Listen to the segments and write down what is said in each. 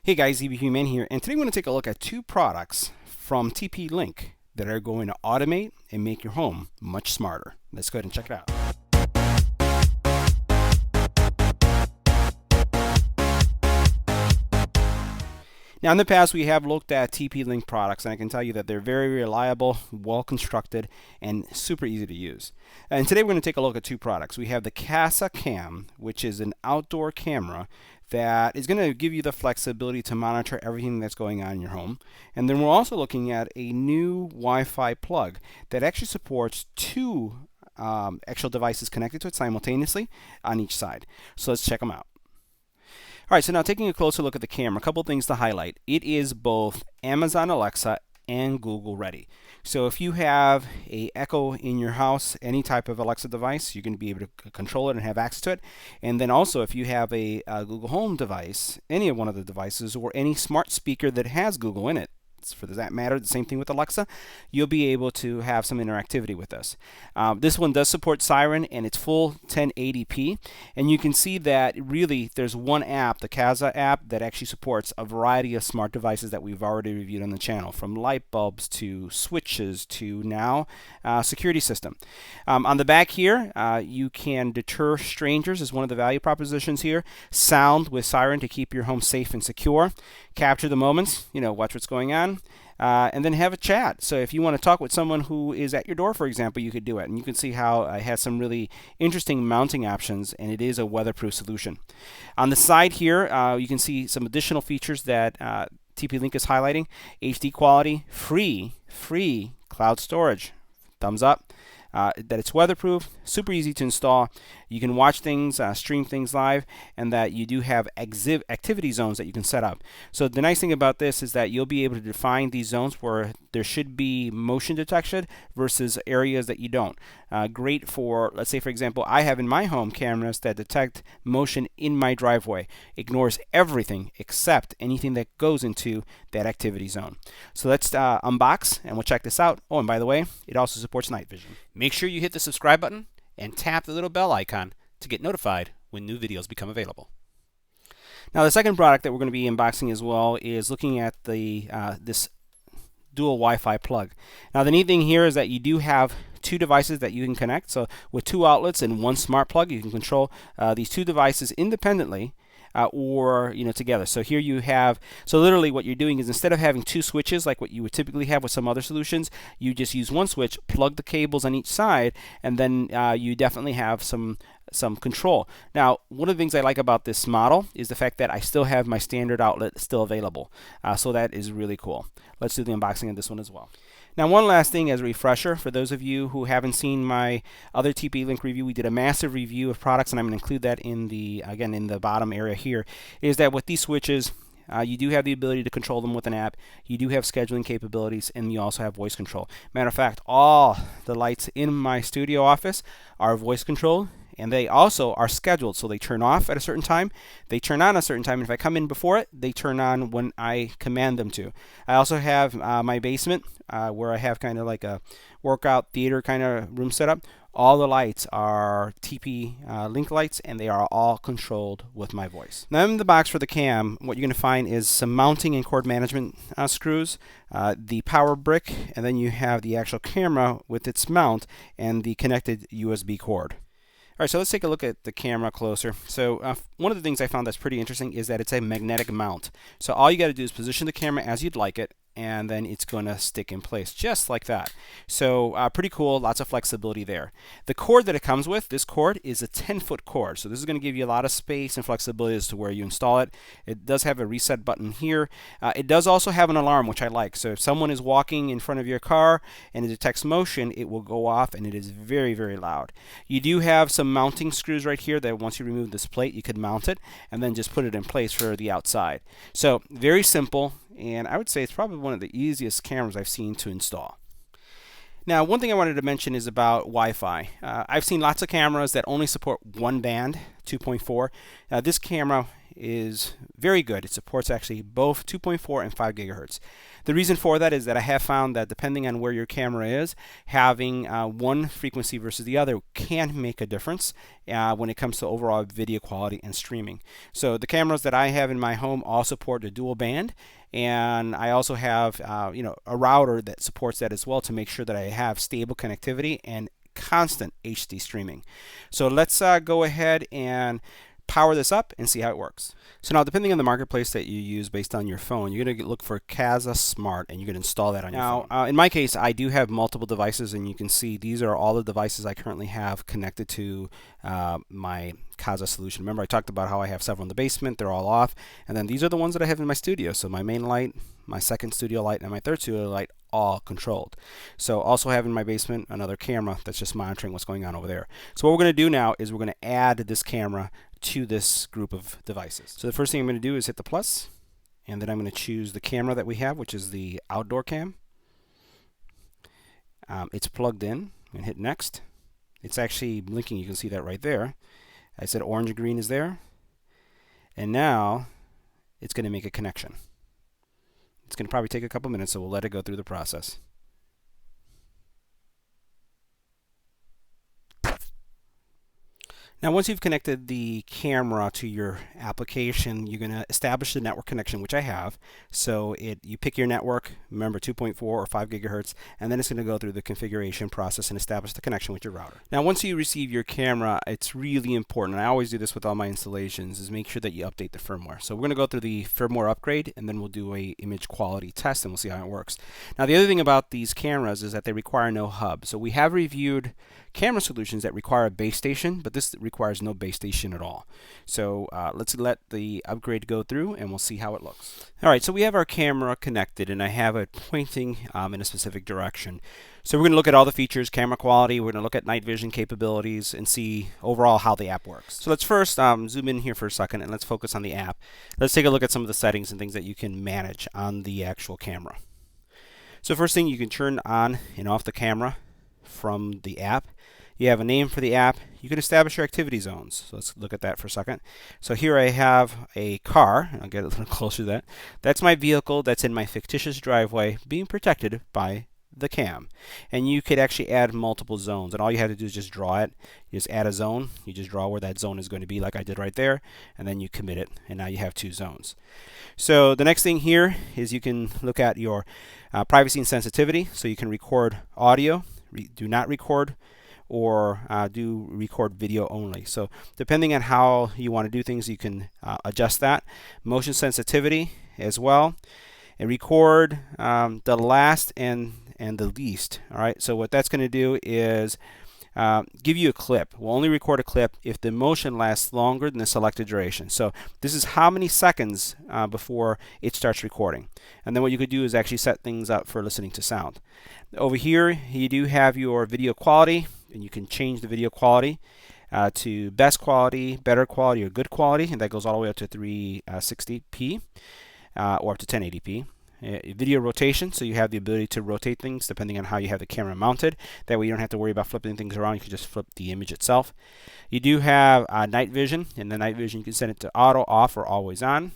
Hey guys, EBPMAN here, and today we're going to take a look at two products from TP-Link that are going to automate and make your home much smarter. Let's go ahead and check it out. Now in the past we have looked at TP-Link products, and I can tell you that they're very reliable, well constructed, and super easy to use. And today we're going to take a look at two products. We have the Kasa Cam, which is an outdoor camera that is going to give you the flexibility to monitor everything that's going on in your home. And then we're also looking at a new Wi-Fi plug that actually supports two actual devices connected to it simultaneously on each side. So let's check them out. All right, so now taking a closer look at the camera, a couple things to highlight. It is both Amazon Alexa and Google ready. So if you have a Echo in your house, any type of Alexa device, you're going to be able to control it and have access to it. And then also if you have a Google Home device, any of one of the devices, or any smart speaker that has Google in it, for that matter, the same thing with Alexa, you'll be able to have some interactivity with this. This one does support Siren, and it's full 1080p, and you can see that really there's one app, the Kasa app, that actually supports a variety of smart devices that we've already reviewed on the channel, from light bulbs to switches to now security system. On the back here, you can deter strangers is one of the value propositions here. Sound with Siren to keep your home safe and secure. Capture the moments, watch what's going on, and then have a chat. So if you want to talk with someone who is at your door, for example, you could do it. And you can see how it has some really interesting mounting options, and it is a weatherproof solution. On the side here, you can see some additional features that TP-Link is highlighting. HD quality, free cloud storage, thumbs up. That it's weatherproof, super easy to install. You can watch things, stream things live, and that you do have activity zones that you can set up. So the nice thing about this is that you'll be able to define these zones where there should be motion detection versus areas that you don't. Great for, let's say for example, I have in my home cameras that detect motion in my driveway. Ignores everything except anything that goes into that activity zone. So let's unbox and we'll check this out. Oh, and by the way, it also supports night vision. Make sure you hit the subscribe button and tap the little bell icon to get notified when new videos become available. Now the second product that we're going to be unboxing as well is looking at the this dual Wi-Fi plug. Now the neat thing here is that you do have two devices that you can connect. So with two outlets and one smart plug, you can control these two devices independently or together. So here you have, so literally what you're doing is instead of having two switches like what you would typically have with some other solutions, you just use one switch, plug the cables on each side, and then you definitely have some control. Now, one of the things I like about this model is the fact that I still have my standard outlet still available. So that is really cool. Let's do the unboxing of this one as well. Now, one last thing as a refresher, for those of you who haven't seen my other TP-Link review, we did a massive review of products, and I'm going to include that in the bottom area here, is that with these switches, you do have the ability to control them with an app. You do have scheduling capabilities, and you also have voice control. Matter of fact, all the lights in my studio office are voice controlled, and they also are scheduled. So they turn off at a certain time, they turn on a certain time, and if I come in before it, they turn on when I command them to. I also have my basement where I have kind of like a workout theater kind of room set up. All the lights are TP-Link lights, and they are all controlled with my voice. Now in the box for the cam, what you're going to find is some mounting and cord management screws, the power brick, and then you have the actual camera with its mount and the connected USB cord. All right, so let's take a look at the camera closer. So one of the things I found that's pretty interesting is that it's a magnetic mount. So all you got to do is position the camera as you'd like it, and then it's going to stick in place just like that. So pretty cool, lots of flexibility there. The cord that it comes with, this cord is a 10-foot cord. So this is going to give you a lot of space and flexibility as to where you install it. It does have a reset button here. It does also have an alarm, which I like. So if someone is walking in front of your car and it detects motion, it will go off, and it is very, very loud. You do have some mounting screws right here that once you remove this plate, you could mount it and then just put it in place for the outside. So very simple. And I would say it's probably one of the easiest cameras I've seen to install. Now, one thing I wanted to mention is about Wi-Fi. I've seen lots of cameras that only support one band, 2.4. This camera is very good. It supports actually both 2.4 and 5 gigahertz. The reason for that is that I have found that depending on where your camera is, having one frequency versus the other can make a difference when it comes to overall video quality and streaming. So the cameras that I have in my home all support the dual band, and I also have a router that supports that as well to make sure that I have stable connectivity and constant HD streaming. So let's go ahead and power this up and see how it works. So now, depending on the marketplace that you use based on your phone, you're going to look for Kasa Smart, and you're going to install that on your phone. Now, in my case, I do have multiple devices, and you can see these are all the devices I currently have connected to my Kasa solution. Remember, I talked about how I have several in the basement. They're all off. And then these are the ones that I have in my studio. So my main light, my second studio light, and my third studio light, all controlled. So also have in my basement another camera that's just monitoring what's going on over there. So what we're going to do now is we're going to add this camera to this group of devices. So the first thing I'm going to do is hit the plus, and then I'm going to choose the camera that we have, which is the outdoor cam. It's plugged in, and hit next. It's actually blinking. You can see that right there. I said orange and green is there, and now it's going to make a connection. It's going to probably take a couple minutes, so we'll let it go through the process. Now, once you've connected the camera to your application, you're going to establish the network connection, which I have. So you pick your network, remember 2.4 or 5 gigahertz, and then it's going to go through the configuration process and establish the connection with your router. Now, once you receive your camera, it's really important, and I always do this with all my installations, is make sure that you update the firmware. So we're going to go through the firmware upgrade, and then we'll do a image quality test, and we'll see how it works. Now, the other thing about these cameras is that they require no hub. So we have reviewed camera solutions that require a base station, but this requires no base station at all. So let's let the upgrade go through, and we'll see how it looks. All right, so we have our camera connected, and I have it pointing in a specific direction. So we're going to look at all the features, camera quality, we're going to look at night vision capabilities, and see overall how the app works. So let's first zoom in here for a second, and let's focus on the app. Let's take a look at some of the settings and things that you can manage on the actual camera. So first thing, you can turn on and off the camera from the app. You have a name for the app. You can establish your activity zones. So let's look at that for a second. So here I have a car. I'll get a little closer to that. That's my vehicle that's in my fictitious driveway being protected by the cam. And you could actually add multiple zones. And all you have to do is just draw it. You just add a zone. You just draw where that zone is going to be, like I did right there. And then you commit it. And now you have 2 zones. So the next thing here is you can look at your privacy and sensitivity. So you can record audio, do not record, or do record video only. So depending on how you want to do things, you can adjust that. Motion sensitivity as well, and record the last and the least. All right, so what that's going to do is give you a clip. We'll only record a clip if the motion lasts longer than the selected duration. So this is how many seconds before it starts recording. And then what you could do is actually set things up for listening to sound. Over here, you do have your video quality, and you can change the video quality to best quality, better quality, or good quality, and that goes all the way up to 360p or up to 1080p. Video rotation, so you have the ability to rotate things depending on how you have the camera mounted. That way you don't have to worry about flipping things around. You can just flip the image itself. You do have night vision, and the night vision you can set it to auto, off, or always on.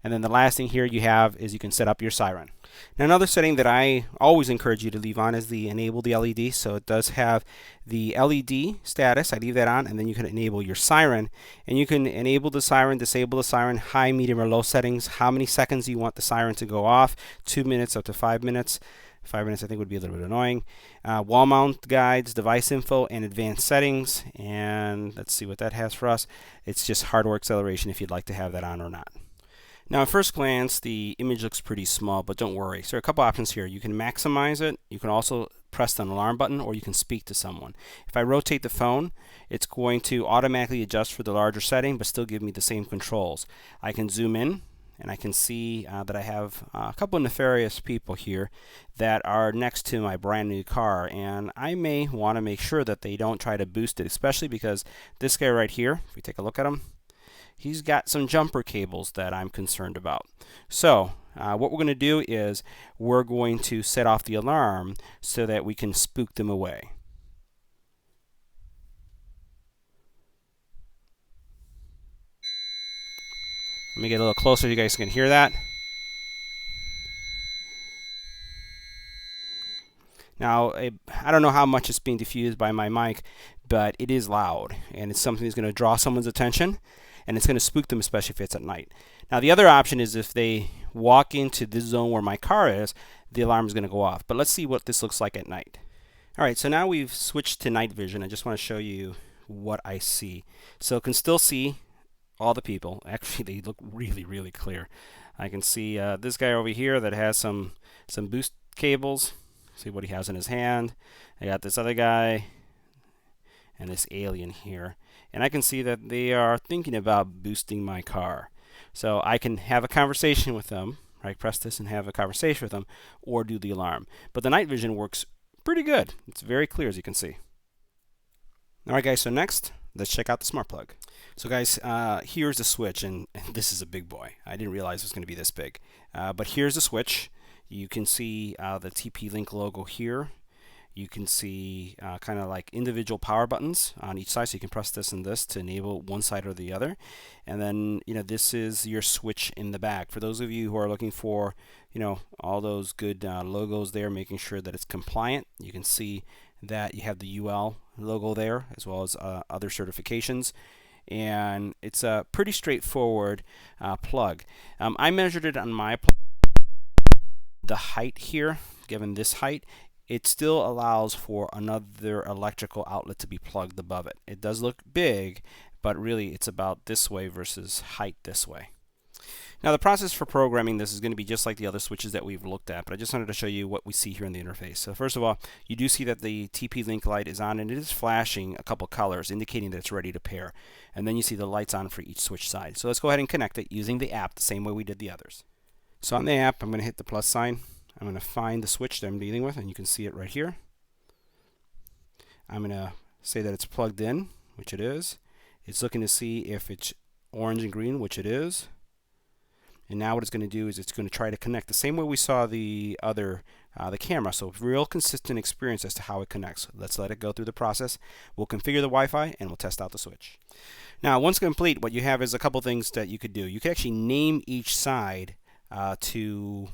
And then the last thing here you have is you can set up your siren. Now, another setting that I always encourage you to leave on is the enable the LED. So it does have the LED status. I leave that on, and then you can enable your siren, and you can enable the siren, disable the siren, high, medium, or low settings, how many seconds you want the siren to go off, 2 minutes up to 5 minutes. 5 minutes I think would be a little bit annoying. Wall mount guides, device info, and advanced settings. And let's see what that has for us. It's just hardware acceleration if you'd like to have that on or not. Now, at first glance, the image looks pretty small, but don't worry. So there are a couple options here. You can maximize it. You can also press an alarm button, or you can speak to someone. If I rotate the phone, it's going to automatically adjust for the larger setting, but still give me the same controls. I can zoom in, and I can see that I have a couple of nefarious people here that are next to my brand new car, and I may want to make sure that they don't try to boost it, especially because this guy right here, if we take a look at him, he's got some jumper cables that I'm concerned about. So what we're going to do is we're going to set off the alarm so that we can spook them away. Let me get a little closer so you guys can hear that. Now, I don't know how much it's being diffused by my mic, but it is loud, and it's something that's going to draw someone's attention, and it's going to spook them, especially if it's at night. Now, the other option is if they walk into this zone where my car is, the alarm is going to go off. But let's see what this looks like at night. All right, so now we've switched to night vision. I just want to show you what I see. So I can still see all the people. Actually, they look really, really clear. I can see this guy over here that has some boost cables. See what he has in his hand. I got this other guy and this alien here. And I can see that they are thinking about boosting my car. So I can have a conversation with them, right? Press this and have a conversation with them, or do the alarm. But the night vision works pretty good. It's very clear, as you can see. All right, guys, so next, let's check out the smart plug. So guys, here's the switch, and this is a big boy. I didn't realize it was going to be this big. But here's the switch. You can see the TP-Link logo here. You can see kind of like individual power buttons on each side, so you can press this and this to enable one side or the other. And then, this is your switch in the back. For those of you who are looking for, all those good logos there, making sure that it's compliant, you can see that you have the UL logo there, as well as other certifications. And it's a pretty straightforward plug. I measured it on my plug. The height here, given this height, it still allows for another electrical outlet to be plugged above it. It does look big, but really it's about this way versus height this way. Now the process for programming this is going to be just like the other switches that we've looked at, but I just wanted to show you what we see here in the interface. So first of all, you do see that the TP-Link light is on, and it is flashing a couple colors indicating that it's ready to pair. And then you see the lights on for each switch side. So let's go ahead and connect it using the app the same way we did the others. So on the app, I'm going to hit the plus sign. I'm going to find the switch that I'm dealing with, and you can see it right here. I'm going to say that it's plugged in, which it is. It's looking to see if it's orange and green, which it is. And now what it's going to do is it's going to try to connect the same way we saw the other, the camera. So real consistent experience as to how it connects. Let's let it go through the process. We'll configure the Wi-Fi, and we'll test out the switch. Now, once complete, what you have is a couple things that you could do. You could actually name each side to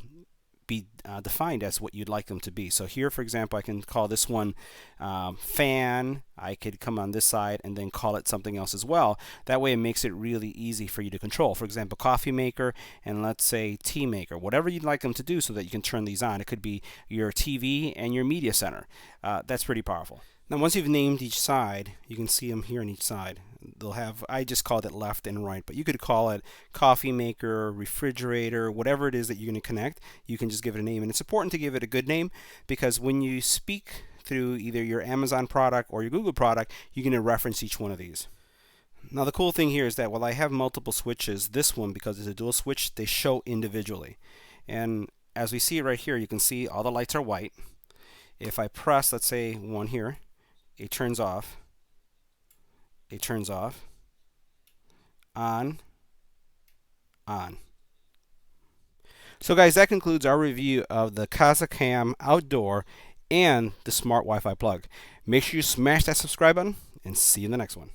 be defined as what you'd like them to be. So here, for example, I can call this one fan. I could come on this side and then call it something else as well. That way it makes it really easy for you to control. For example, coffee maker, and let's say tea maker. Whatever you'd like them to do so that you can turn these on. It could be your TV and your media center. That's pretty powerful. Now once you've named each side, you can see them here on each side. They'll have, I just called it left and right, but you could call it coffee maker, refrigerator, whatever it is that you're going to connect, you can just give it a name. And it's important to give it a good name, because when you speak through either your Amazon product or your Google product, you're going to reference each one of these. Now the cool thing here is that while I have multiple switches, this one, because it's a dual switch, they show individually. And as we see it right here, you can see all the lights are white. If I press, let's say, one here, it turns off. It turns off. On. On. So guys, that concludes our review of the Kasa Cam Outdoor and the Smart Wi-Fi plug. Make sure you smash that subscribe button, and see you in the next one.